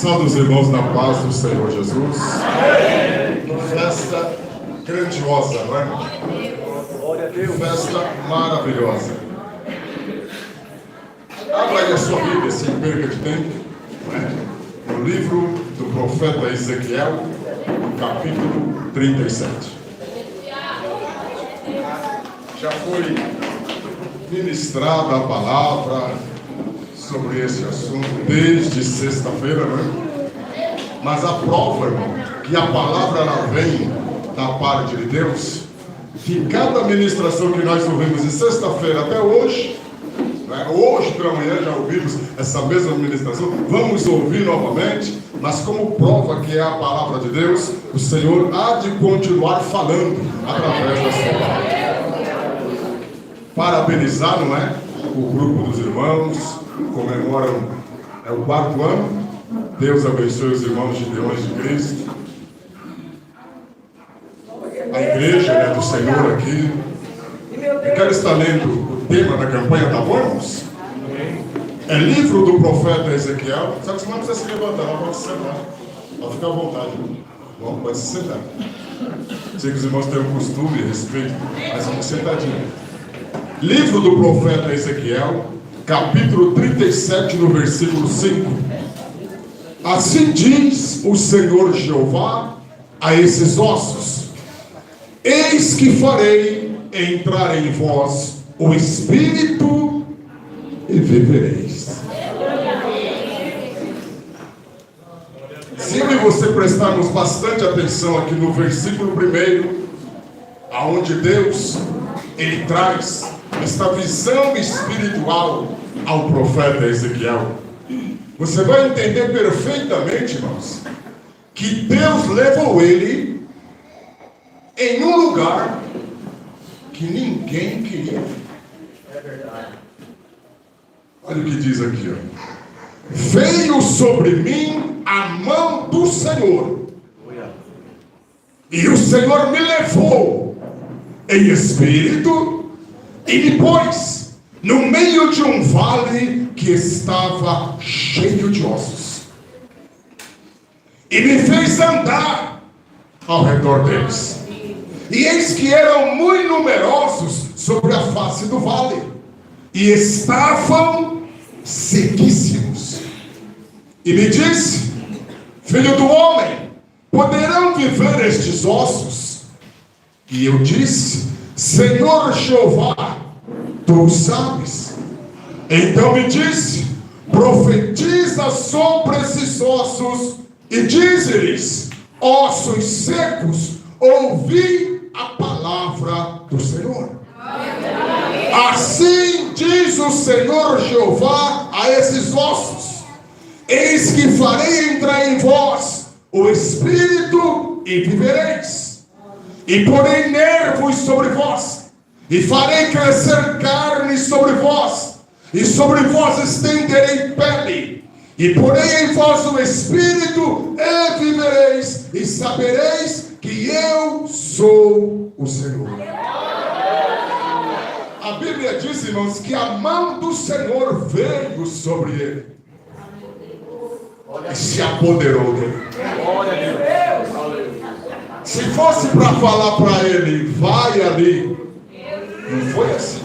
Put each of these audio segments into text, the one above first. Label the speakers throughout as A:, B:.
A: Salve os irmãos na paz do Senhor Jesus. Festa grandiosa, não é?
B: Glória a Deus.
A: Festa maravilhosa. Abra aí a sua Bíblia, sem perca de tempo, não é? No livro do profeta Ezequiel, no capítulo 37. Já foi ministrada a palavra sobre esse assunto desde sexta-feira, né? Mas a prova, irmão, que a palavra ela vem da parte de Deus, que cada ministração que nós ouvimos de sexta-feira até hoje, né? Hoje pela manhã já ouvimos essa mesma ministração, vamos ouvir novamente, mas como prova que é a palavra de Deus, o Senhor há de continuar falando através da sua palavra. Parabenizar, não é? O grupo dos irmãos comemoram o 4º ano. Deus abençoe os irmãos de Leões de Cristo. A igreja, né, do Senhor aqui. Eu quero estar lendo o tema da campanha, tá bom, irmãos? É livro do profeta Ezequiel. Só que você não precisa se levantar, não pode se sentar. Pode ficar à vontade. Bom, pode se sentar. Sei que os irmãos têm o costume e respeito, mas vamos sentadinho. Livro do profeta Ezequiel, capítulo 37, no versículo 5. Assim diz o Senhor Jeová a esses ossos: eis que farei entrar em vós o Espírito e vivereis. Se eu e você prestarmos bastante atenção aqui no versículo 1, aonde Deus ele traz esta visão espiritual ao profeta Ezequiel, você vai entender perfeitamente, irmãos, que Deus levou ele em um lugar que ninguém queria.
B: É verdade.
A: Olha o que diz aqui, ó. Veio sobre mim a mão do Senhor, e o Senhor me levou em espírito e me pôs no meio de um vale que estava cheio de ossos, e me fez andar ao redor deles. E eis que eram muito numerosos sobre a face do vale, e estavam sequíssimos. E me disse: filho do homem, poderão viver estes ossos? E eu disse: Senhor Jeová, tu sabes. Então me disse: profetiza sobre esses ossos e dize-lhes: ossos secos, ouvi a palavra do Senhor. Assim diz o Senhor Jeová a esses ossos: eis que farei entrar em vós o Espírito e vivereis, e porei nervos sobre vós, e farei crescer carne sobre vós, e sobre vós estenderei pele, e porei em vós o Espírito e vivereis, e sabereis que eu sou o Senhor. A Bíblia diz, irmãos, que a mão do Senhor veio sobre ele e se apoderou dele.
B: Glória a Deus.
A: Se fosse para falar para ele, vai ali, não foi assim.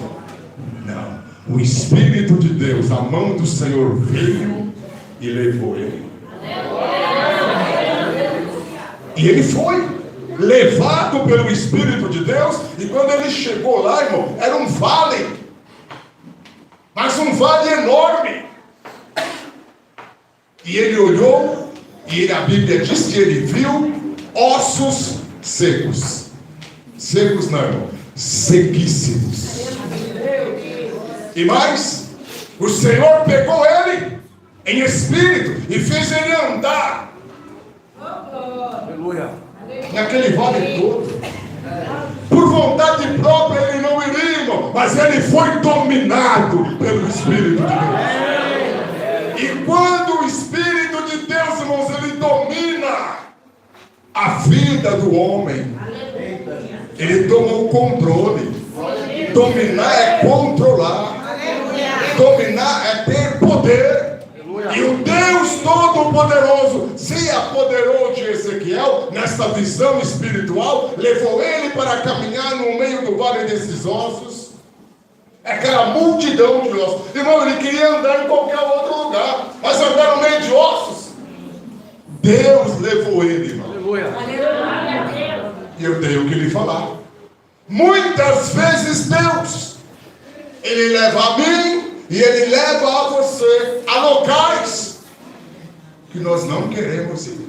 A: Não, o Espírito de Deus, a mão do Senhor veio e levou ele. E ele foi levado pelo Espírito de Deus. E quando ele chegou lá, irmão, era um vale, mas um vale enorme. E ele olhou, e a Bíblia diz que ele viu ossos secos. Secos não, irmão, sequíssimos. E mais, o Senhor pegou ele em espírito e fez ele andar
B: Aleluia.
A: naquele vale todo. Por vontade própria ele não iria, irmão, mas ele foi dominado pelo Espírito de Deus. E quando o Espírito de Deus, irmãos, ele domina a vida do homem, ele tomou o controle. Dominar é controlar. Dominar é ter poder. E o Deus todo Todo-Poderoso se apoderou de Ezequiel nesta visão espiritual, levou ele para caminhar no meio do vale desses ossos. Aquela multidão de ossos. Irmão, ele queria andar em qualquer outro lugar, mas andar no meio de ossos. Deus levou ele, irmão. E eu tenho que lhe falar. Muitas vezes Deus, Ele leva a mim e Ele leva a você a locais que nós não queremos ir.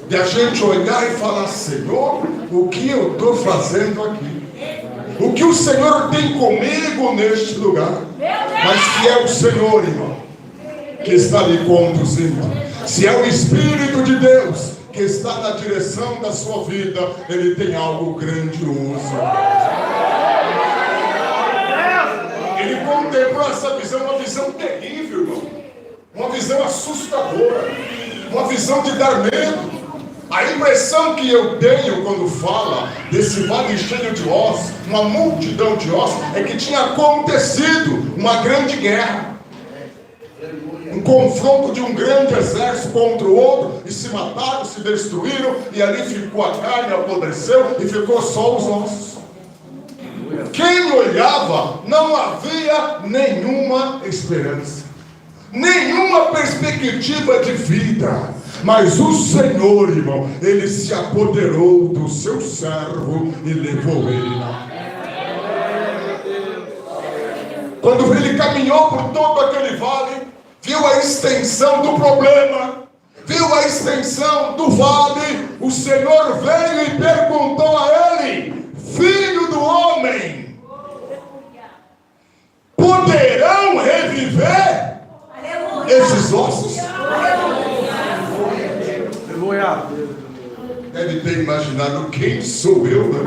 A: De a gente olhar e falar: Senhor, o que eu estou fazendo aqui? O que o Senhor tem comigo neste lugar? Mas que é o Senhor, irmão, que está lhe conduzindo. Se é o Espírito de Deus que está na direção da sua vida, Ele tem algo grandioso. Ele contemplou essa visão, uma visão terrível, irmão. Uma visão assustadora. Uma visão de dar medo. A impressão que eu tenho quando fala desse vale cheio de ossos, uma multidão de ossos, é que tinha acontecido uma grande guerra. Um confronto de um grande exército contra o outro, e se mataram, se destruíram, e ali ficou a carne, apodreceu, e ficou só os ossos. Quem olhava, não havia nenhuma esperança, nenhuma perspectiva de vida. Mas o Senhor, irmão, Ele se apoderou do seu servo e levou ele lá. Quando ele caminhou por todo aquele vale, viu a extensão do problema, viu a extensão do vale, o Senhor veio e perguntou a ele: Filho do homem, poderão reviver esses ossos? Deve ter imaginado: quem sou eu, né?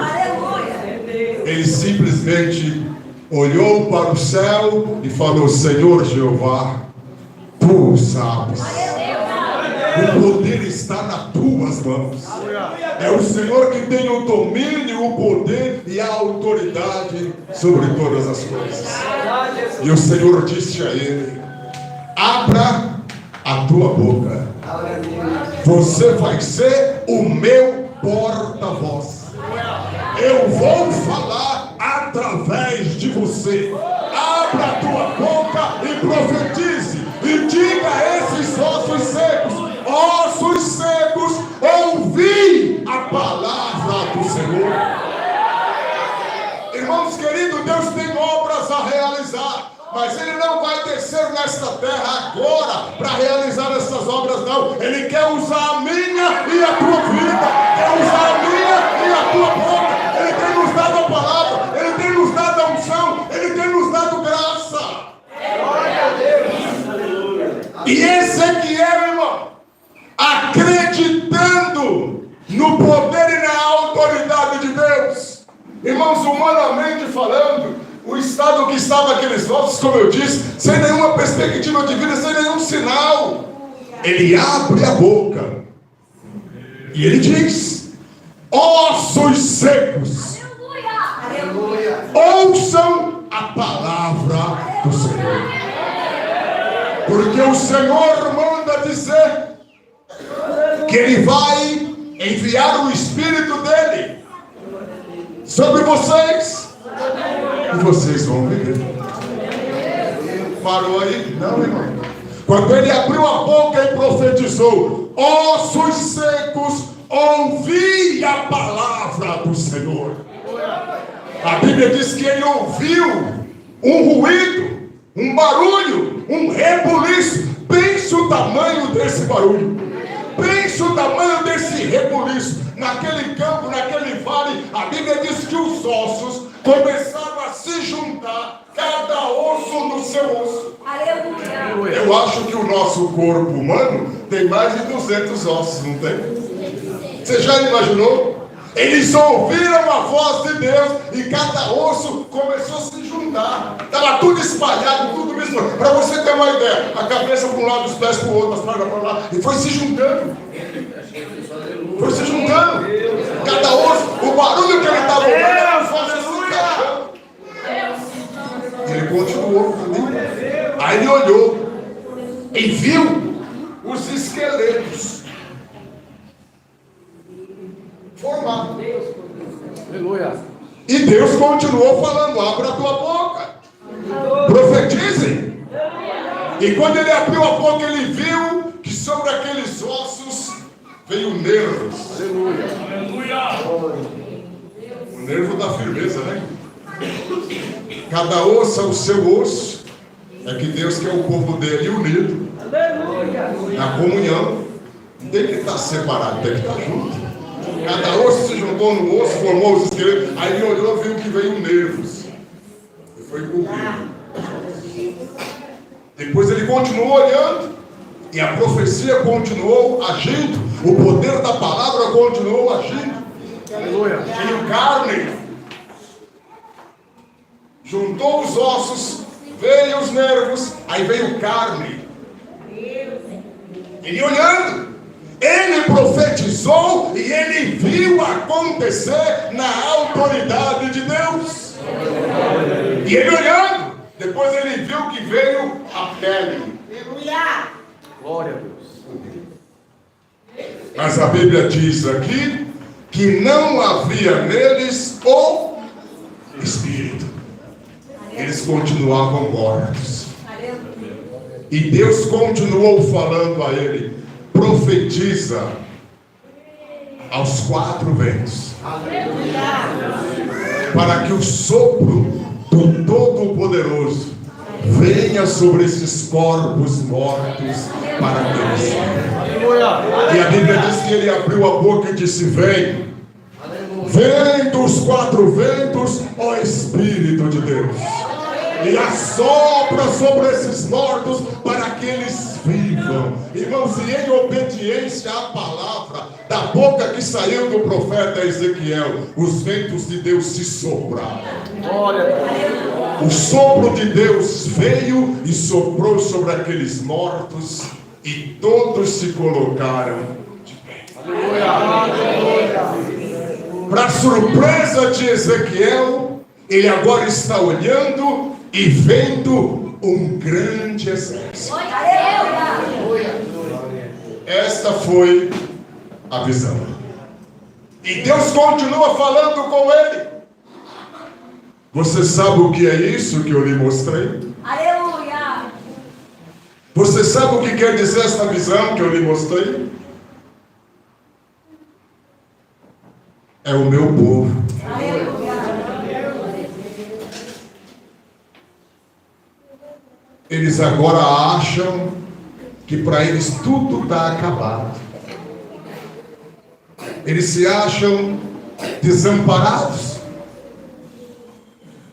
A: Ele simplesmente olhou para o céu e falou: Senhor Jeová, Tu sabes, o poder está nas Tuas mãos. É o Senhor que tem o domínio, o poder e a autoridade sobre todas as coisas. E o Senhor disse a ele: abra a tua boca, você vai ser o meu porta-voz. Eu vou falar através de você. Abra a tua boca e profetize, e diga a esses ossos secos, ouvi a palavra do Senhor. Irmãos queridos, Deus tem obras a realizar, mas Ele não vai descer nesta terra agora para realizar essas obras, não. Ele quer usar a minha e a tua vida, quer usar a minha e a tua boca. Ele tem nos dado a palavra, Ele tem nos dado a unção, Ele tem nos dado graça. Glória a Deus. E Ezequiel, irmão, acreditando no poder e na autoridade de Deus, irmãos, humanamente falando, o estado que estava aqueles ossos, como eu disse, sem nenhuma perspectiva de vida, sem nenhum sinal, ele abre a boca e ele diz: ossos secos, ouçam a palavra do Senhor. Porque o Senhor manda dizer que Ele vai enviar o Espírito dEle sobre vocês, e vocês vão viver. Parou aí? Não, irmão. Quando ele abriu a boca e profetizou: ossos secos, ouvi a palavra do Senhor. A Bíblia diz que ele ouviu um ruído, um barulho, um rebuliço. Pense o tamanho desse barulho, pense o tamanho desse rebuliço. Naquele campo, naquele vale, a Bíblia diz que os ossos começaram a se juntar, cada osso no seu osso. Aleluia. Eu acho que o nosso corpo humano tem mais de 200 ossos, não tem? Você já imaginou? Eles ouviram a voz de Deus e cada osso começou a se juntar. Estava tudo espalhado, tudo mesmo. Para você ter uma ideia, a cabeça para um lado, os pés para o outro, as pernas para lá, e foi se juntando. Foi se juntando. Cada osso, o barulho que ele estava ouvindo era os ossos se encaixando. Ele continuou. Aí ele olhou e viu os esqueletos formados.
B: Aleluia.
A: E Deus continuou falando: abra a tua boca, profetize. E quando ele abriu a boca, ele viu que sobre aqueles ossos veio nervos. O nervo da firmeza, né? Cada osso é o seu osso. É que Deus quer o povo dele unido na comunhão. Não tem que estar separado, tem que estar junto. Cada osso se juntou no osso, formou os esqueletos. Aí ele olhou e viu que veio nervos. E foi cobrindo. Depois ele continuou olhando. E a profecia continuou agindo. O poder da palavra continuou agindo.
B: Aleluia.
A: Veio carne. Juntou os ossos. Veio os nervos. Aí veio carne. Ele olhando. Ele profetizou e ele viu acontecer na autoridade de Deus. E ele olhando, depois ele viu que veio a pele.
B: Glória a Deus.
A: Mas a Bíblia diz aqui que não havia neles o Espírito. Eles continuavam mortos. E Deus continuou falando a ele: profetiza aos 4 ventos, para que o sopro do Todo-Poderoso venha sobre esses corpos mortos, para que eles vivam. E a Bíblia diz que ele abriu a boca e disse: vem, vem dos 4 ventos, ó Espírito de Deus, e assopra sobre esses mortos para que eles vivam. Irmãos, e em obediência à palavra da boca que saiu do profeta Ezequiel, os ventos de Deus se sopraram.
B: Glória a Deus.
A: O sopro de Deus veio e soprou sobre aqueles mortos, e todos se colocaram de pé. Para surpresa de Ezequiel, ele agora está olhando e vendo um grande exército. Esta foi a visão. E Deus continua falando com ele. Você sabe o que é isso que eu lhe mostrei?
C: Aleluia!
A: Você sabe o que quer dizer esta visão que eu lhe mostrei? É o meu povo.
C: Aleluia!
A: Eles agora acham que para eles tudo está acabado. Eles se acham desamparados.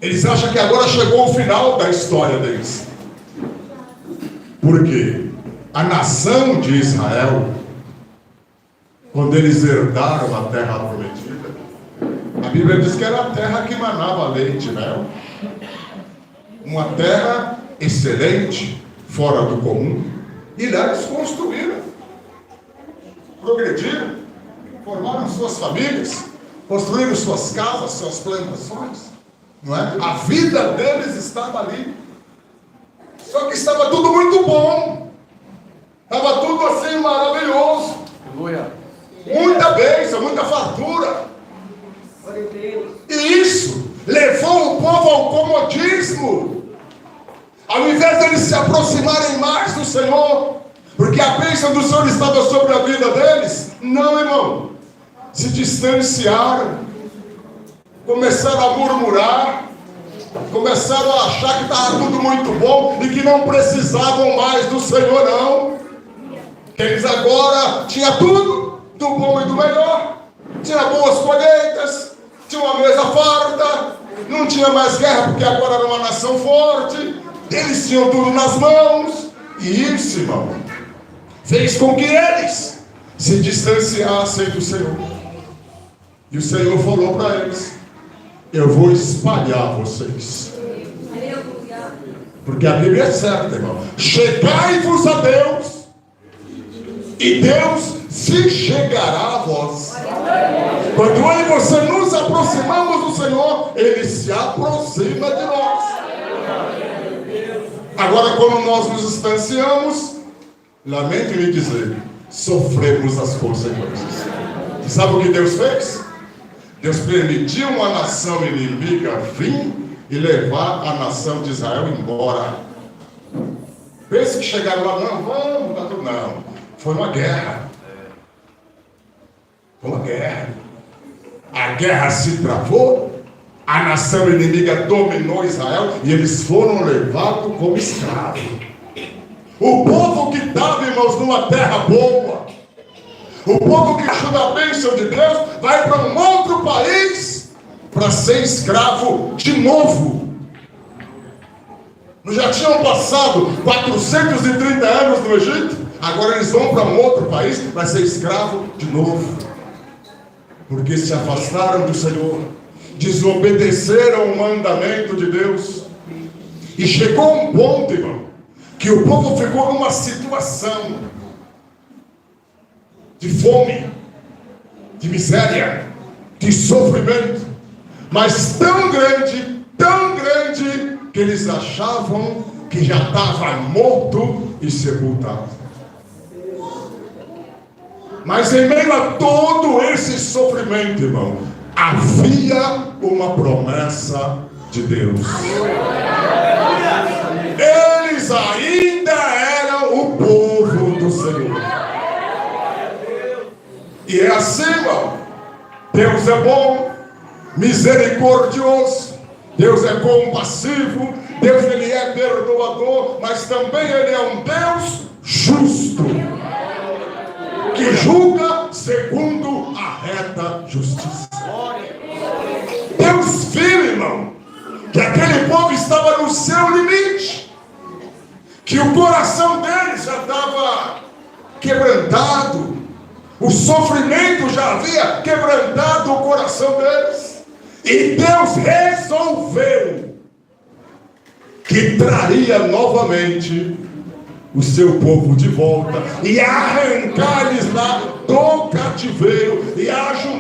A: Eles acham que agora chegou o final da história deles. Por quê? A nação de Israel, quando eles herdaram a terra prometida, a Bíblia diz que era a terra que manava leite e mel. Uma terra excelente, fora do comum. E lá eles construíram, progrediram, formaram suas famílias, construíram suas casas, suas plantações, não é? A vida deles estava ali. Só que estava tudo muito bom, estava tudo assim maravilhoso,
B: Aleluia.
A: muita bênção, muita fartura. E isso levou o povo ao comodismo. Ao invés de eles se aproximarem mais do Senhor, porque a bênção do Senhor estava sobre a vida deles, não, irmão, se distanciaram, começaram a murmurar, começaram a achar que estava tudo muito bom e que não precisavam mais do Senhor, não. Que eles agora tinham tudo do bom e do melhor, tinha boas colheitas, tinha uma mesa farta, não tinha mais guerra porque agora era uma nação forte. Eles tinham tudo nas mãos. E isso, irmão, fez com que eles se distanciassem do Senhor. E o Senhor falou para eles: eu vou espalhar vocês. Porque a Bíblia é certa, irmão. Chegai-vos a Deus, e Deus se chegará a vós. Quando eu e você nos aproximamos do Senhor, Ele se aproxima de nós. Agora, quando nós nos distanciamos, lamento lhe dizer, sofremos as consequências. E sabe o que Deus fez? Deus permitiu uma nação inimiga vir e levar a nação de Israel embora. Pense que chegaram lá, não, vamos, tá tudo. Não, foi uma guerra. Foi uma guerra. A guerra se travou, a nação inimiga dominou Israel e eles foram levados como escravos. O povo que estava, irmãos, numa terra boa, o povo que ajuda a bênção de Deus, vai para um outro país para ser escravo de novo. Não já tinham passado 430 anos no Egito? Agora eles vão para um outro país para ser escravo de novo. Porque se afastaram do Senhor, desobedeceram o mandamento de Deus. E chegou um ponto, irmão, que o povo ficou numa situação de fome, de miséria, de sofrimento, mas tão grande, que eles achavam que já estava morto e sepultado. Mas em meio a todo esse sofrimento, irmão, havia uma promessa de Deus. Eles ainda eram o povo do Senhor. E é assim, irmão. Deus é bom, misericordioso, Deus é compassivo, Deus ele é perdoador, mas também ele é um Deus justo, que julga segundo a reta justiça. Deus viu, irmão, que aquele povo estava no seu limite, que o coração deles já estava quebrantado, o sofrimento já havia quebrantado o coração deles, e Deus resolveu que traria novamente o seu povo de volta e arrancar-lhes lá do cativeiro, e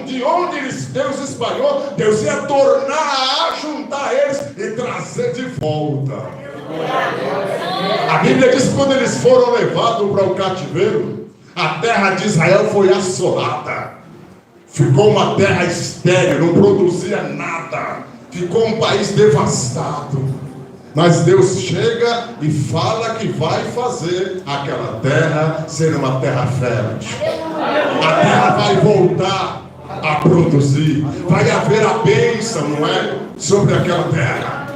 A: de onde Deus espalhou, Deus ia tornar a ajuntar eles e trazer de volta. A Bíblia diz que quando eles foram levados para o cativeiro, a terra de Israel foi assolada, ficou uma terra estéril, não produzia nada, ficou um país devastado. Mas Deus chega e fala que vai fazer aquela terra ser uma terra fértil. A terra vai voltar a produzir, vai haver a bênção, não é? Sobre aquela terra.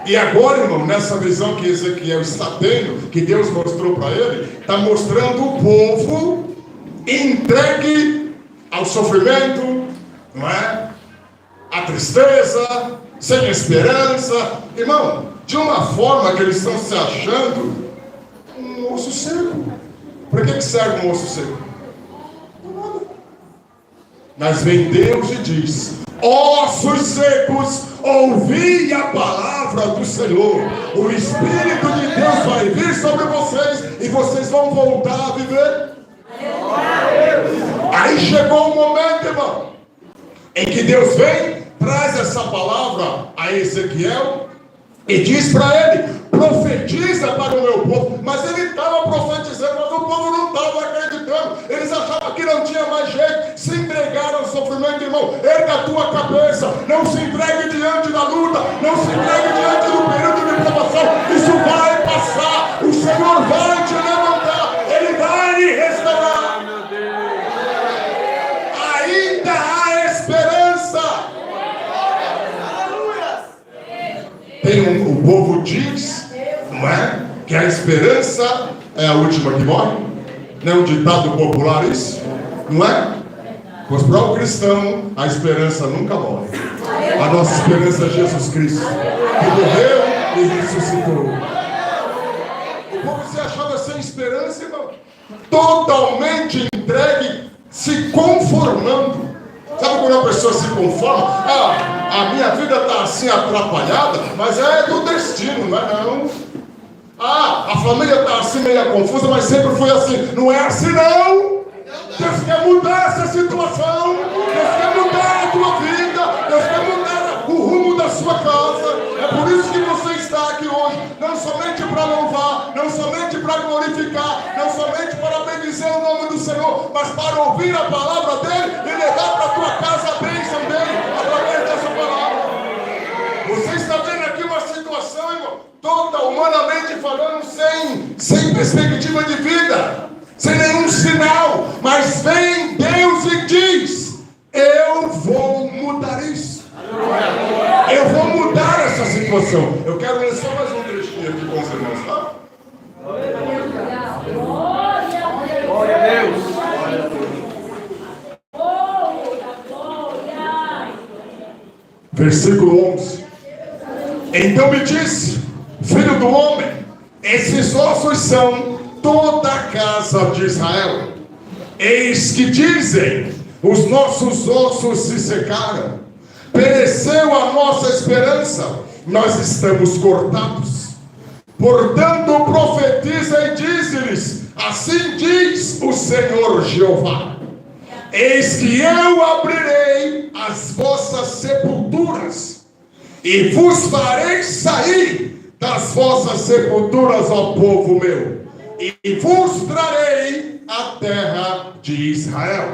A: E agora, irmão, nessa visão que Ezequiel está tendo, que Deus mostrou para ele, está mostrando o povo entregue ao sofrimento, não é? A tristeza, sem esperança. Irmão, de uma forma que eles estão se achando um osso seco. Para que serve um osso seco? Nada. Mas vem Deus e diz: ossos secos, ouvi a palavra do Senhor. O Espírito de Deus vai vir sobre vocês e vocês vão voltar a viver. Aí chegou o momento, irmão, em que Deus vem, traz essa palavra a Ezequiel e diz para ele: profetiza para o meu povo. Mas ele estava profetizando, mas o povo não estava acreditando. Eles achavam que não tinha mais jeito, se entregaram ao sofrimento. Irmão, erga a tua cabeça, não se entregue diante da luta, não se entregue diante do período de provação. Isso vai passar, o Senhor vai te levantar, Ele vai lhe restaurar. Ainda há esperança. O povo diz, não é? Que a esperança é a última que morre. Não é um ditado popular isso? Não é? Pois para o cristão a esperança nunca morre. A nossa esperança é Jesus Cristo, que morreu e ressuscitou. O povo se achava sem esperança, irmão, totalmente entregue, se conformando. Sabe quando a pessoa se conforma? A minha vida está assim atrapalhada, mas é do destino, não é não? A família está assim meio confusa, mas sempre foi assim. Não é assim não. Deus quer mudar essa situação. Deus quer mudar a tua vida. Deus quer mudar o rumo da sua casa. É por isso que você está aqui hoje, não somente para louvar, não somente para glorificar, não somente para bendizer o nome do Senhor, mas para ouvir a palavra dele e levar para a tua casa a bênção dele, através dessa palavra. Você está vendo aqui uma situação, irmão, toda humanamente falando, sem perspectiva de vida, sem nenhum sinal, mas vem Deus e diz: eu vou mudar isso. Eu vou mudar essa situação. Eu quero ler só mais um trechinho aqui com os irmãos, tá?
B: Glória a Deus.
A: Versículo 11. Então me disse: filho do homem, esses ossos são toda a casa de Israel. Eis que dizem: os nossos ossos se secaram, pereceu a nossa esperança, nós estamos cortados. Portanto profetiza e diz-lhes: assim diz o Senhor Jeová: eis que eu abrirei as vossas sepulturas e vos farei sair das vossas sepulturas, ó povo meu, e vos trarei a terra de Israel.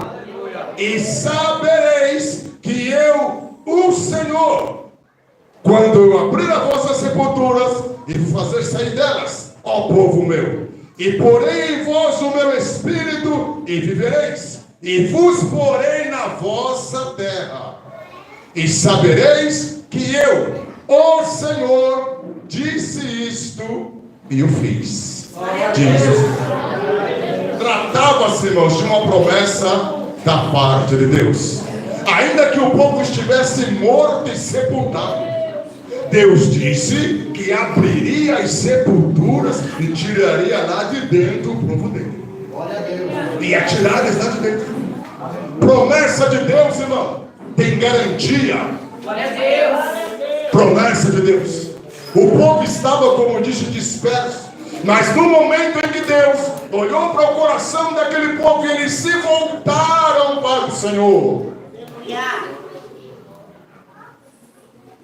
A: E sabereis que eu, o Senhor, quando eu abrir as vossas sepulturas e vos fazer sair delas, ó povo meu, e porei em vós o meu espírito e vivereis, e vos porei na vossa terra, e sabereis que eu, o Senhor, disse isto e o fiz. Tratava-se, irmãos, de uma promessa da parte de Deus. Ainda que o povo estivesse morto e sepultado, Deus disse que abriria as sepulturas e tiraria lá de dentro o povo dele. Ia tirar eles lá de dentro. Promessa de Deus, irmão, tem garantia.
C: Glória a Deus.
A: Promessa de Deus. O povo estava, como disse, disperso. Mas no momento em que Deus olhou para o coração daquele povo, eles se voltaram para o Senhor.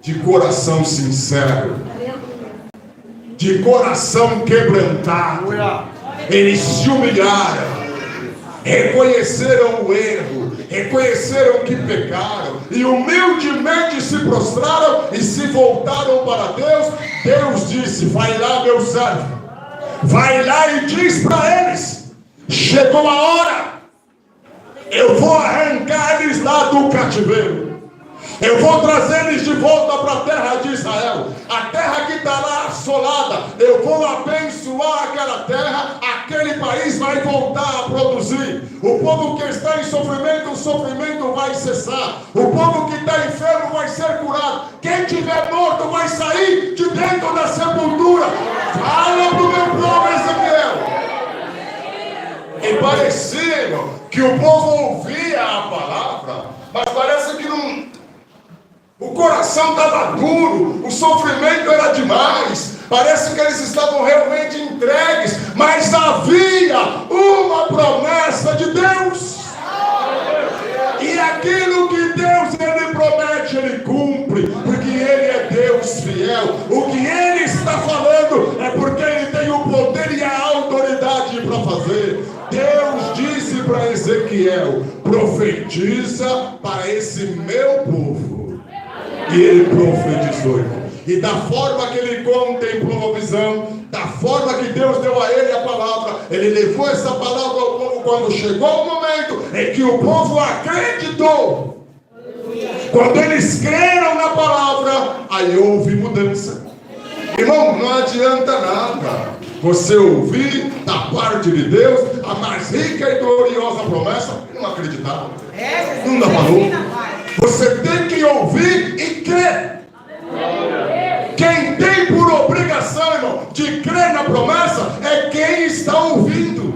A: De coração sincero, de coração quebrantado, eles se humilharam, reconheceram o erro, reconheceram que pecaram e humildemente se prostraram e se voltaram para Deus. Deus disse: vai lá, meu servo, vai lá e diz para eles: chegou a hora, eu vou arrancar eles lá do cativeiro, eu vou trazer eles de volta para a terra de Israel, a terra que está lá assolada. Eu vou abençoar aquela terra, aquele país vai voltar a produzir. O povo que está em sofrimento, o sofrimento vai cessar. O povo que está enfermo vai ser curado. Quem estiver morto vai sair de dentro da sepultura. Fala para o meu povo, Ezequiel. E parecia, irmão, que o povo ouvia a palavra, mas parece que não. O coração estava duro, o sofrimento era demais, parece que eles estavam realmente entregues, mas havia uma promessa de Deus, e aquilo que Deus ele promete, ele cumpre, porque ele é Deus fiel. O que ele está falando é porque ele tem o poder e a autoridade para fazer. Deus disse para Ezequiel: profetiza para esse meu povo. E ele profetizou, irmão. E da forma que ele contemplou a visão, da forma que Deus deu a ele a palavra, ele levou essa palavra ao povo. Quando chegou o momento em que o povo acreditou, quando eles creram na palavra, aí houve mudança. Irmão, não adianta nada você ouvir da parte de Deus a mais rica e gloriosa promessa e não acreditar. Não dá valor. Você tem que ouvir e crer. Quem tem por obrigação, irmão, de crer na promessa é quem está ouvindo.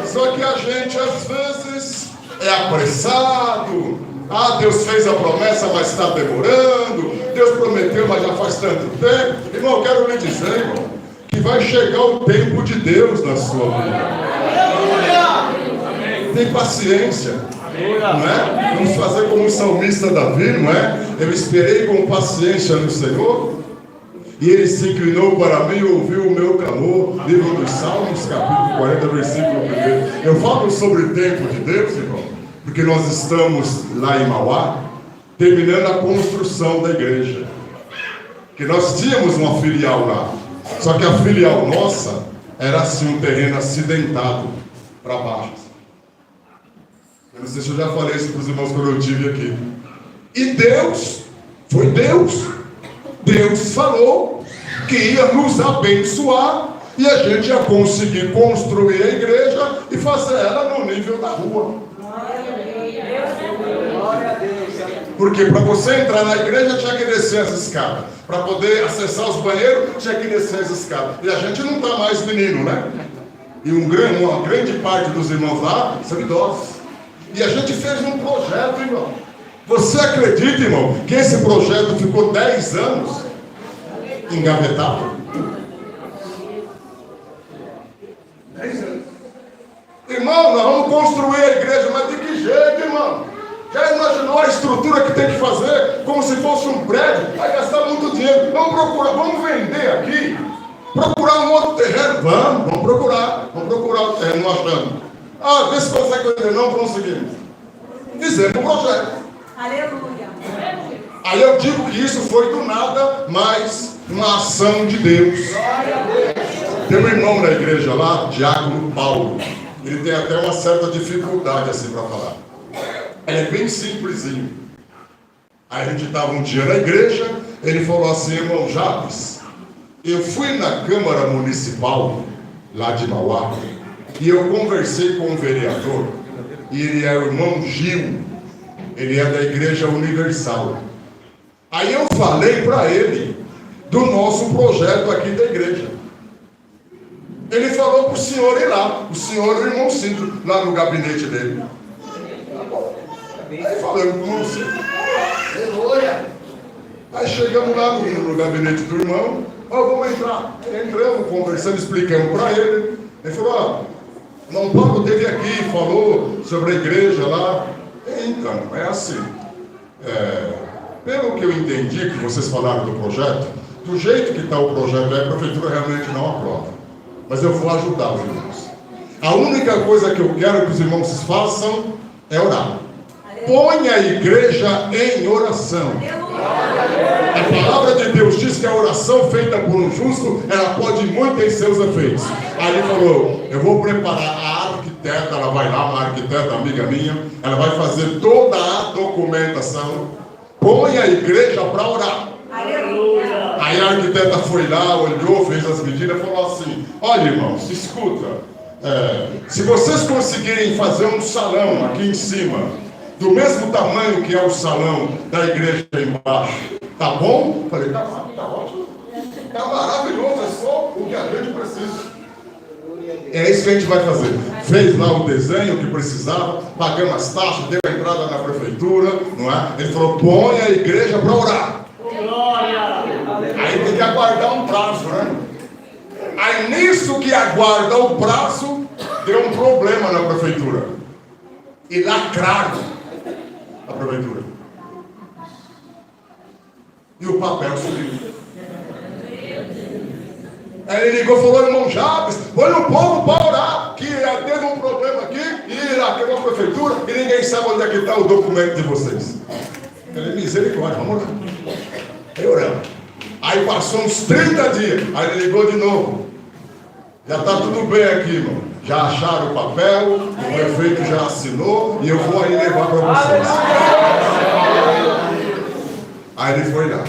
A: Só que a gente às vezes é apressado. Ah, Deus fez a promessa, mas está demorando. Deus prometeu, mas já faz tanto tempo. Irmão, eu quero lhe dizer, irmão, que vai chegar o tempo de Deus na sua vida. Tem paciência. Não é? Vamos fazer como o salmista Davi, não é? Eu esperei com paciência no Senhor, E ele se inclinou para mim e ouviu o meu clamor. Livro dos Salmos, capítulo 40, versículo 1. Eu falo sobre o tempo de Deus, irmão, porque nós estamos lá em Mauá, terminando a construção da igreja. Que nós tínhamos uma filial lá. Só que a filial nossa era assim, um terreno acidentado para baixo. Eu não sei se eu já falei isso para os irmãos quando eu estive aqui. E Deus, foi Deus. Deus falou que ia nos abençoar e a gente ia conseguir construir a igreja e fazer ela no nível da rua. Porque para você entrar na igreja tinha que descer as escadas. Para poder acessar os banheiros tinha que descer as escadas. E a gente não está mais menino, né? E uma grande parte dos irmãos lá são idosos. E a gente fez um projeto, irmão. Você acredita, irmão, que esse projeto ficou 10 anos engavetado? 10 anos. Irmão, nós vamos construir a igreja, mas de que jeito, irmão? Já imaginou a estrutura que tem que fazer como se fosse um prédio? Vai gastar muito dinheiro. Vamos vender aqui, procurar um outro terreno. Vamos procurar o terreno, não achando. Vê se consegue vender, não conseguimos. Fizemos um projeto.
C: Aleluia.
A: Aí eu digo que isso foi do nada, mas uma ação de Deus. Tem um irmão na igreja lá, Diácono Paulo. Ele tem até uma certa dificuldade assim para falar. Ele é bem simplesinho. Aí a gente estava um dia na igreja, ele falou assim: irmão Jabes, eu fui na Câmara Municipal lá de Mauá e eu conversei com um vereador, e ele é o irmão Gil, ele é da Igreja Universal. Aí eu falei para ele do nosso projeto aqui da igreja. Ele falou para o senhor ir lá, o senhor e o irmão Cinto, lá no gabinete dele. Aí falamos com o irmão Cinto. Aí chegamos lá no gabinete do irmão. Vamos entrar. Entramos, conversamos, explicamos para ele. Ele falou: irmão Paulo esteve aqui, falou sobre a igreja lá. Então, é assim. Pelo que eu entendi que vocês falaram do projeto, do jeito que está o projeto, a prefeitura realmente não aprova. Mas eu vou ajudar os irmãos. A única coisa que eu quero que os irmãos façam é orar. Ponha a igreja em oração. A palavra de Deus diz que a oração feita por um justo, ela pode muito em seus efeitos. Aí ele falou: eu vou preparar a arquiteta, ela vai lá, uma arquiteta amiga minha, ela vai fazer toda a documentação. Põe a igreja para orar. Aleluia. Aí a arquiteta foi lá, olhou, fez as medidas e falou assim: olha, irmãos, escuta, se vocês conseguirem fazer um salão aqui em cima, do mesmo tamanho que é o salão da igreja embaixo, tá bom? Falei: tá ótimo, tá maravilhoso, é só o que a gente precisa. É isso que a gente vai fazer. Fez lá o desenho que precisava, pagamos as taxas, deu a entrada na prefeitura, não é? Ele falou: põe a igreja para orar. Aí tem que aguardar um prazo, né? Aí nisso que aguarda o prazo, deu um problema na prefeitura. E lacraram a prefeitura. E o papel subiu. Aí ele ligou e falou: irmão Jabes, põe o povo para orar, que teve um problema aqui, e aqui na prefeitura, e ninguém sabe onde é que está o documento de vocês. Ele: misericórdia, vamos orar. Aí oramos. Aí passou uns 30 dias, aí ele ligou de novo: já está tudo bem aqui, irmão. Já acharam o papel, o prefeito já assinou, e eu vou aí levar para vocês. Aí ele foi lá,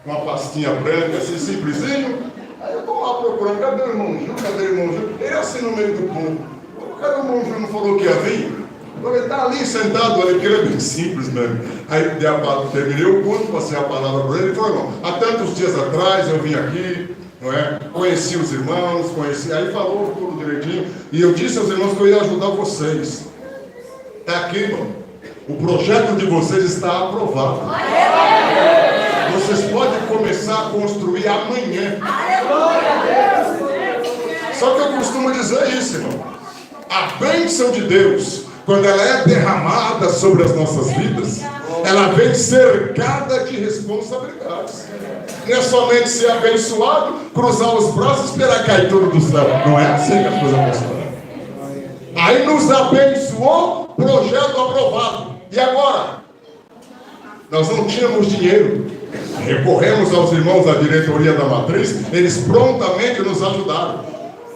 A: com uma pastinha branca, assim, simplesinho. Aí eu estou lá procurando: cadê o irmão Gil? Cadê o irmão Gil? Ele assim no meio do povo. Cadê o irmão Gil? Não falou que ia vir? Ele está ali sentado ali, porque ele é bem simples mesmo. Aí terminei o culto, passei a palavra para ele e falou: irmão, há tantos dias atrás eu vim aqui, não é? Conheci os irmãos, aí falou tudo direitinho. E eu disse aos irmãos que eu ia ajudar vocês. Está aqui, irmão. O projeto de vocês está aprovado. Vocês podem começar a construir amanhã. Só que eu costumo dizer isso, irmão. A bênção de Deus, quando ela é derramada sobre as nossas vidas, ela vem cercada de responsabilidades. Não é somente ser abençoado, cruzar os braços e esperar cair tudo do céu. Não é assim que as coisas funcionam. Aí nos abençoou, projeto aprovado. E agora? Nós não tínhamos dinheiro. Recorremos aos irmãos da diretoria da matriz, eles prontamente nos ajudaram.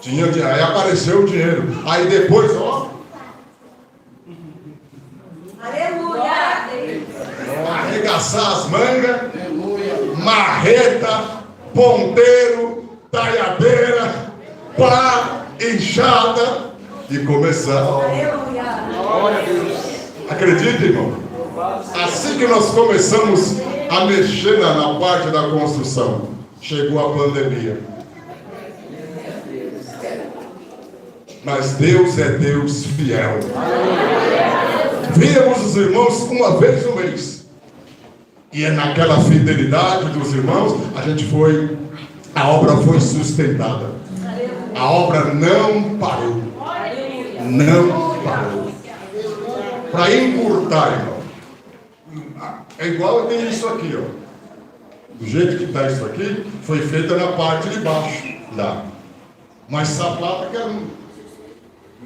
A: Aí apareceu o dinheiro. Aí depois, ó.
C: Aleluia!
A: Arregaçar as mangas, marreta, ponteiro, talhadeira, pá, enxada e começar.
C: Aleluia!
B: Glória a Deus.
A: Acredita, irmão? Assim que nós começamos a mexer na parte da construção, chegou a pandemia. Mas Deus é Deus fiel. Víamos os irmãos uma vez no mês. E é naquela fidelidade dos irmãos, a obra foi sustentada. A obra não parou. Não parou. Para encurtar, irmão. É igual tem isso aqui, ó. Do jeito que está isso aqui, foi feita na parte de baixo. Lá. Mas saplata que era um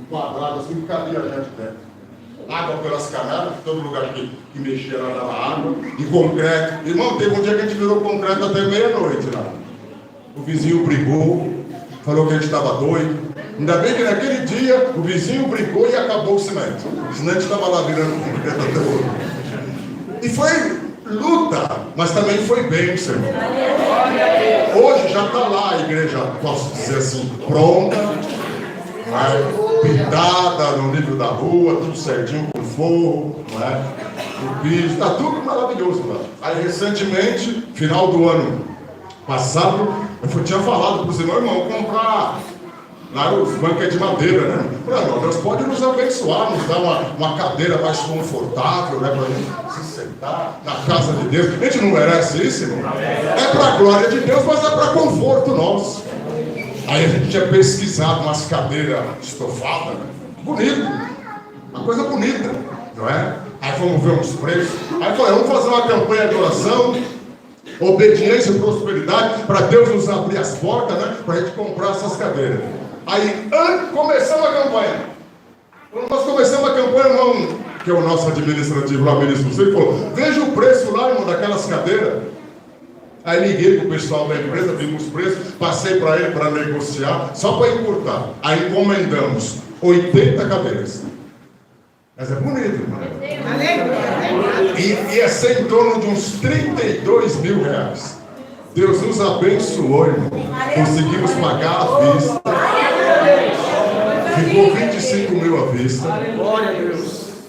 A: quadrado assim que cabia a gente dentro. Água pelas canadas, todo lugar que mexia lá dava água. E concreto. Irmão, teve um dia que a gente virou concreto até meia-noite lá. O vizinho brigou, falou que a gente estava doido. Ainda bem que naquele dia o vizinho brigou e acabou o cimento. Senão a gente estava lá virando concreto até hoje. E foi luta, mas também foi bênção. Hoje já está lá a igreja, posso dizer assim, pronta, pintada no nível da rua, tudo certinho com forro, não é? O piso, está tudo maravilhoso lá. Aí recentemente, final do ano passado, eu tinha falado para os irmãos, comprar lá os bancos de madeira, né? Não, Deus pode nos abençoar, nos dar uma cadeira mais confortável, né? Para a gente se sentar na casa de Deus. A gente não merece isso, irmão? É para a glória de Deus, mas é para conforto nosso. Aí a gente tinha pesquisado umas cadeiras estofadas, né? Bonito, uma coisa bonita, não é? Aí fomos ver uns preços. Aí falei, vamos fazer uma campanha de oração, obediência e prosperidade, para Deus nos abrir as portas, né? Para a gente comprar essas cadeiras. Aí, começamos a campanha. Quando nós começamos a campanha, irmão, que é o nosso administrativo lá, ministro, você falou, veja o preço lá, irmão, daquelas cadeiras. Aí liguei para o pessoal da empresa, vimos os preços, passei para ele para negociar, só para encurtar. Aí encomendamos 80 cadeiras. Mas é bonito, irmão. E ia ser em torno de uns 32 mil reais. Deus nos abençoou, irmão. Conseguimos pagar à vista. Ficou 25 mil à vista.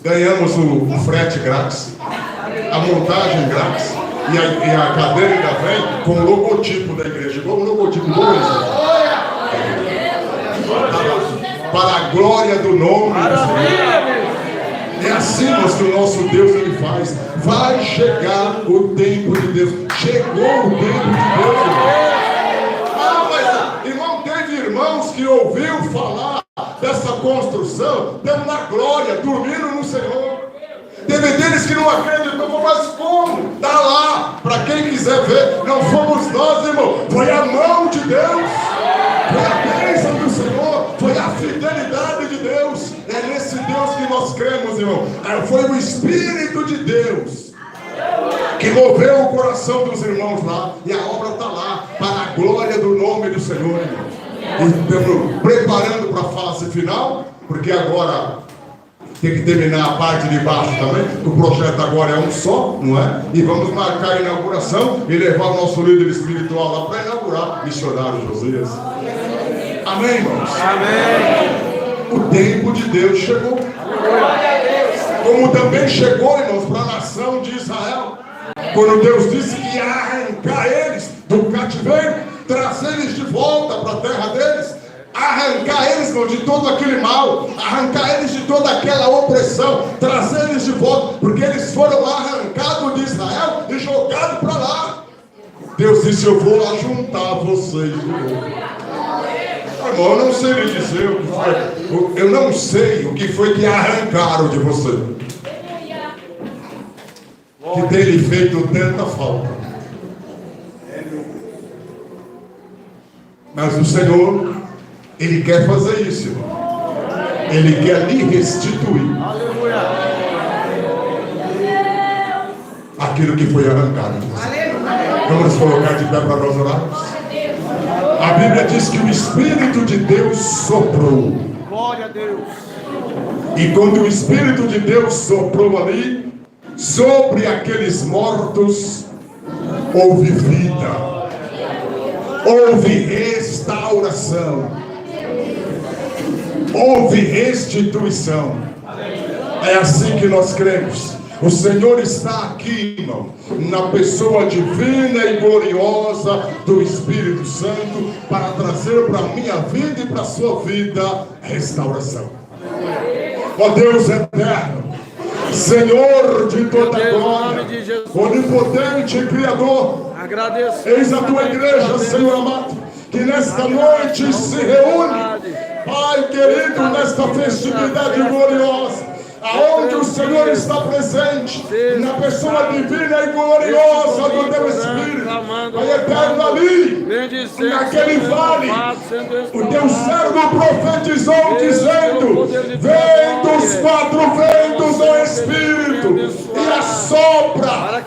A: Ganhamos o frete grátis, a montagem grátis. E a cadeira ainda vem com o logotipo da igreja. Igual o logotipo do para a glória do nome do Senhor. É assim que o nosso Deus ele faz. Vai chegar o tempo de Deus. Chegou o tempo de Deus, irmão. Mas irmão, teve irmãos que ouviu falar dessa construção, estamos na glória, dormindo no Senhor. Teve deles que não acreditou, mas como? Está lá, para quem quiser ver, não fomos nós, irmão, foi a mão de Deus, foi a bênção do Senhor, foi a fidelidade de Deus, é nesse Deus que nós cremos, irmão. Foi o Espírito de Deus que moveu o coração dos irmãos lá, e a obra está lá, para a glória do nome do Senhor, irmão. E estamos preparando para a fase final, porque agora tem que terminar a parte de baixo também. O projeto agora é um só, não é? E vamos marcar a inauguração e levar o nosso líder espiritual lá para inaugurar missionário Josias. Amém, irmãos? Amém. O tempo de Deus chegou. Como também chegou, irmãos, para a nação de Israel. Quando Deus disse que ia arrancar eles do cativeiro, trazer eles de volta para a terra deles. Arrancar eles, irmão, de todo aquele mal, arrancar eles de toda aquela opressão, trazer eles de volta, porque eles foram arrancados de Israel e jogados para lá. Deus disse, eu vou ajuntar vocês de novo. Irmão, eu não sei lhe dizer o que foi, eu não sei o que foi que arrancaram de você. que tem lhe feito tanta falta. Mas o Senhor, Ele quer fazer isso, irmão. Ele quer lhe restituir aquilo que foi arrancado de você. Vamos nos colocar de pé para nós orarmos. A Bíblia diz que o Espírito de Deus soprou.
B: Glória a Deus.
A: E quando o Espírito de Deus soprou ali, sobre aqueles mortos, houve vida, houve restauração, houve restituição. É assim que nós cremos. O Senhor está aqui, irmão, na pessoa divina e gloriosa do Espírito Santo, para trazer para a minha vida e para a sua vida restauração. Ó Deus eterno, Senhor de toda glória, onipotente Criador, eis a tua igreja, Senhor amado, que nesta noite se reúne, Pai querido, nesta festividade gloriosa, aonde o Senhor está presente, na pessoa divina e gloriosa do teu Espírito, Pai eterno, ali, naquele vale, o teu servo profetizou dizendo: vem dos quatro ventos do Espírito e assopra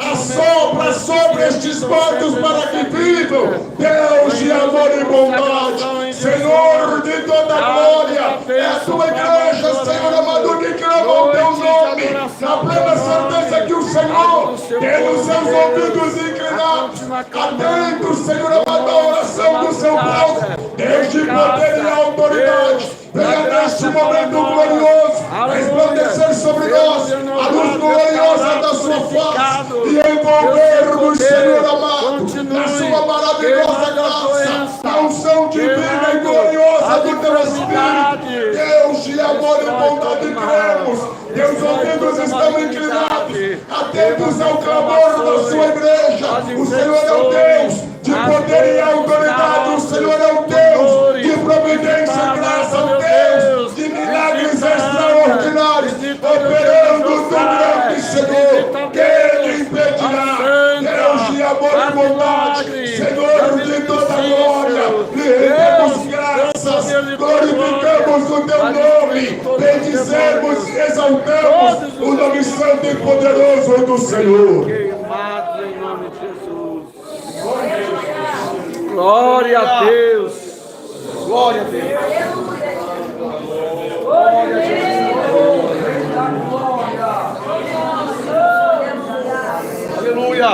A: sobre estes bandos para que vivam, Deus de amor e bondade, Senhor de toda glória. É a tua igreja, Senhor amado, que clama o teu nome, na plena certeza que o Senhor tem os seus ouvidos inclinados, atentos, Senhor amado, à oração do seu povo, Deus de poder e autoridade. Venha neste momento glorioso resplandecer sobre nós a luz gloriosa da sua face e envolver-nos, Senhor amado, na sua maravilhosa graça, a unção divina e gloriosa do teu Espírito. Deus de amor e bondade, cremos, teus ouvidos estão inclinados, atentos ao clamor da sua igreja. O Senhor é o Deus de poder e autoridade, o Senhor é o Deus de providência e graça, o Deus de milagres extraordinários, operando do grande Senhor. Quem impedirá? Deus de amor e bondade, Senhor de toda glória, lhe rendemos graças, glorificamos o teu nome, bendizemos e exaltamos o nome santo e poderoso do Senhor.
B: Queimados em nome de Jesus. Glória a Deus. Glória a Deus. Glória a Jesus. Aleluia.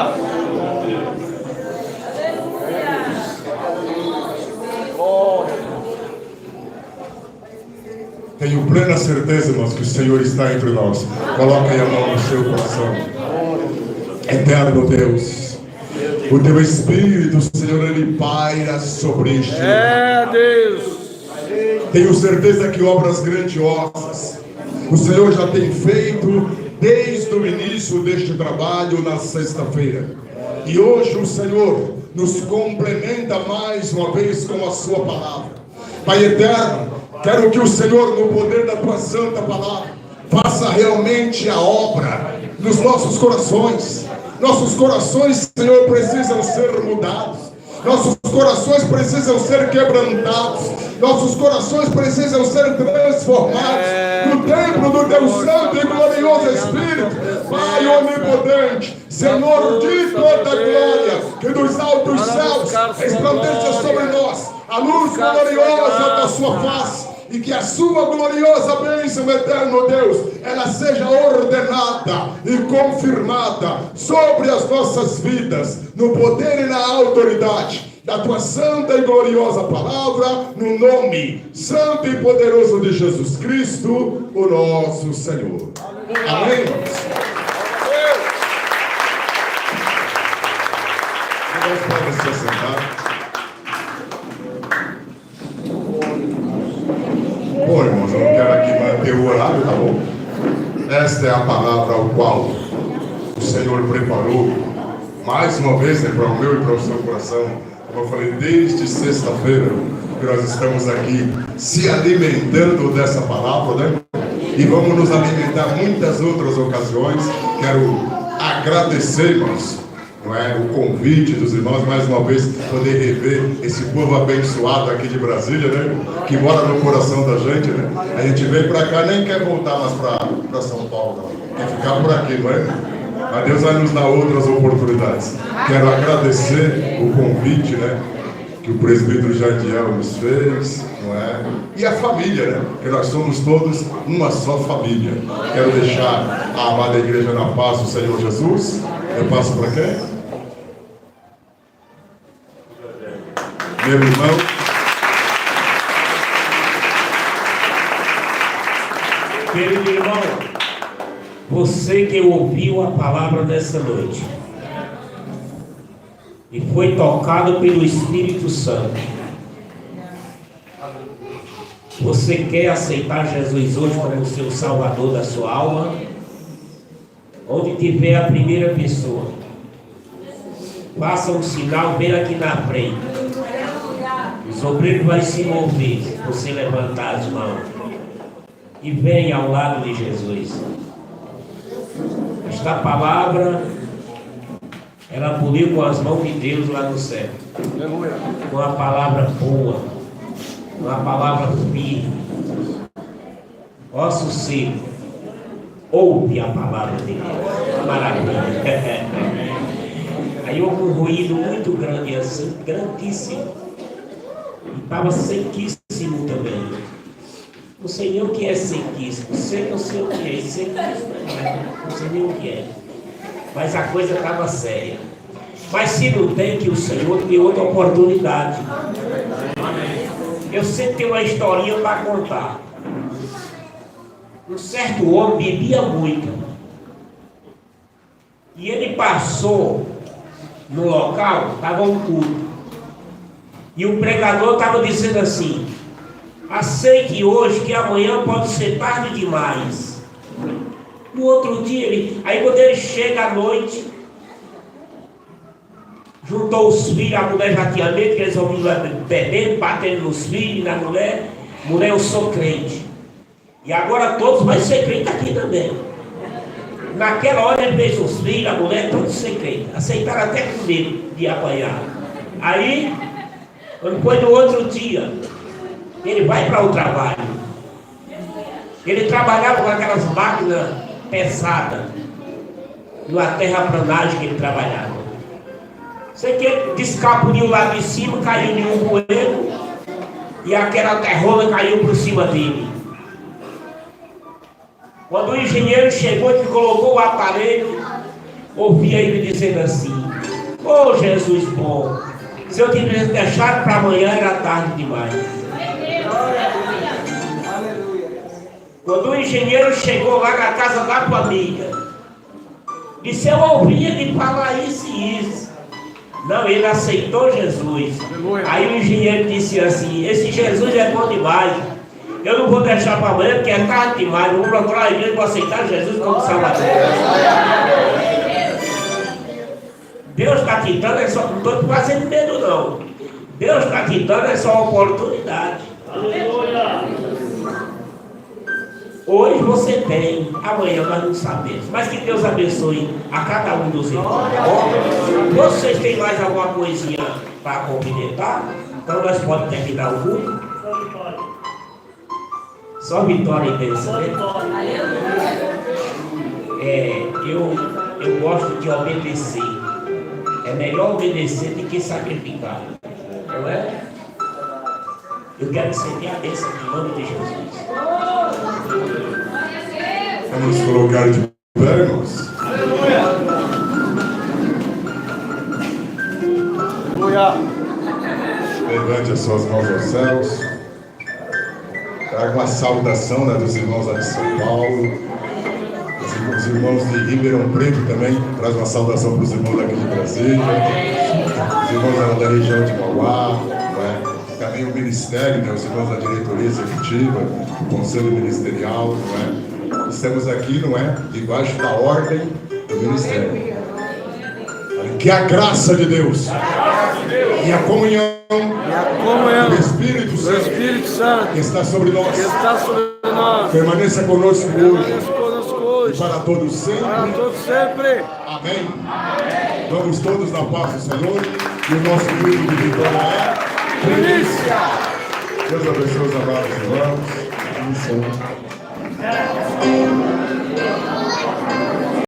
A: Tenho plena certeza, irmãos, que o Senhor está entre nós. Coloque aí a mão no seu coração. Eterno Deus, o teu Espírito, Senhor, ele paira sobre este lugar.
B: É Deus.
A: Tenho certeza que obras grandiosas o Senhor já tem feito desde o início deste trabalho na sexta-feira. E hoje o Senhor nos complementa mais uma vez com a sua palavra. Pai eterno, quero que o Senhor, no poder da tua santa palavra, faça realmente a obra nos nossos corações. Nossos corações, Senhor, precisam ser mudados. Nossos corações precisam ser quebrantados. Nossos corações precisam ser transformados no templo do teu santo e glorioso Espírito. Pai onipotente, Senhor de toda glória, que dos altos céus resplandeça sobre nós a luz gloriosa da sua face, e que a sua gloriosa bênção, eterno Deus, ela seja ordenada e confirmada sobre as nossas vidas, no poder e na autoridade da tua santa e gloriosa palavra, no nome santo e poderoso de Jesus Cristo, o nosso Senhor. Amém? Nós podemos se assentar. Bom, irmãos, eu não quero aqui manter o horário, tá bom? Esta é a palavra ao qual o Senhor preparou mais uma vez, né, para o meu e para o seu coração. Como eu falei, desde sexta-feira que nós estamos aqui se alimentando dessa palavra, né? E vamos nos alimentar muitas outras ocasiões. Quero agradecer, irmãos, não é, o convite dos irmãos, mais uma vez, poder rever esse povo abençoado aqui de Brasília, né? Que mora no coração da gente, né? A gente vem para cá, nem quer voltar mais para São Paulo, não. Quer ficar por aqui, não é? Mas Deus vai nos dar outras oportunidades. Quero agradecer o convite, né? Que o presbítero Jardiel nos fez, não é? E a família, né? Que nós somos todos uma só família. Quero deixar a amada igreja na paz do Senhor Jesus. Eu passo para quem? Meu irmão.
D: Querido irmão, você que ouviu a palavra dessa noite e foi tocado pelo Espírito Santo, você quer aceitar Jesus hoje como o seu Salvador da sua alma? Onde tiver a primeira pessoa, faça um sinal bem aqui na frente. Os obreiros vão se mover, você levantar as mãos e venha ao lado de Jesus. Esta palavra, ela puliu com as mãos de Deus lá no céu. Uma palavra boa, uma palavra firme. Osso seco, ouve a palavra de Deus. Maravilha. Aí houve um ruído muito grande, assim, grandíssimo. E estava sequíssimo também. Não sei nem o que é sequíssimo. Sei que eu sei o que é. Sequíssimo não sei nem o que é. Mas a coisa estava séria. Mas se não tem, que o Senhor dê outra oportunidade. Eu sempre tenho uma historinha para contar. Um certo homem bebia muito. E ele passou no local, estava um culto. E o pregador estava dizendo assim: aceite hoje, que amanhã pode ser tarde demais. No outro dia, aí quando ele chega à noite, juntou os filhos, a mulher já tinha medo, que eles ouviram bebendo, batendo nos filhos e na mulher. Mulher, eu sou crente. E agora todos vão ser crentes aqui também. Naquela hora ele fez os filhos, a mulher, todos ser crentes. Aceitaram até com medo de apanhar. Aí, quando foi no outro dia, ele vai para o trabalho. Ele trabalhava com aquelas máquinas pesadas, numa terraplanagem que ele trabalhava. Sei que ele descapuliu lá de cima, caiu em um bueiro, e aquela terrona caiu por cima dele. Quando o engenheiro chegou e colocou o aparelho, ouvia ele dizendo assim: ô Jesus bom, se eu tivesse deixado para amanhã era tarde demais. Quando o engenheiro chegou lá na casa da família, disse: eu ouvia ele falar isso e isso. Não, ele aceitou Jesus. Aí o engenheiro disse assim: esse Jesus é bom demais. Eu não vou deixar para amanhã porque é tarde demais. Eu vou procurar a igreja para aceitar Jesus como Salvador. Deus está te dando essa, não estou fazendo medo não. Deus está te dando essa oportunidade. Hoje você tem, amanhã nós não sabemos. Mas que Deus abençoe a cada um dos irmãos. Vocês têm mais alguma coisinha para complementar? Então nós podemos terminar o culto. Só vitória e bênção. Eu gosto de obedecer. É melhor obedecer do que sacrificar. Não é? Eu quero receber a bênção em nome de Jesus.
A: Vamos colocar de pé, irmãos. Levante as suas mãos aos céus. Traga uma saudação, né, dos irmãos lá de São Paulo. Os irmãos de Ribeirão Preto também. Traz uma saudação para os irmãos daqui de Brasília. Os irmãos da região de Mauá. Né? Também o ministério, né, os irmãos da diretoria executiva, o conselho ministerial. Não é? Estamos aqui, não é? Debaixo da ordem do ministério. Que a graça de Deus e a comunhão do Espírito Santo que está sobre nós permaneça conosco hoje
B: hoje,
A: para todos sempre.
B: para todos sempre.
A: Amém. Vamos todos na paz do Senhor. E o nosso grito de vitória é
B: Delícia!
A: Deus abençoe os amados irmãos.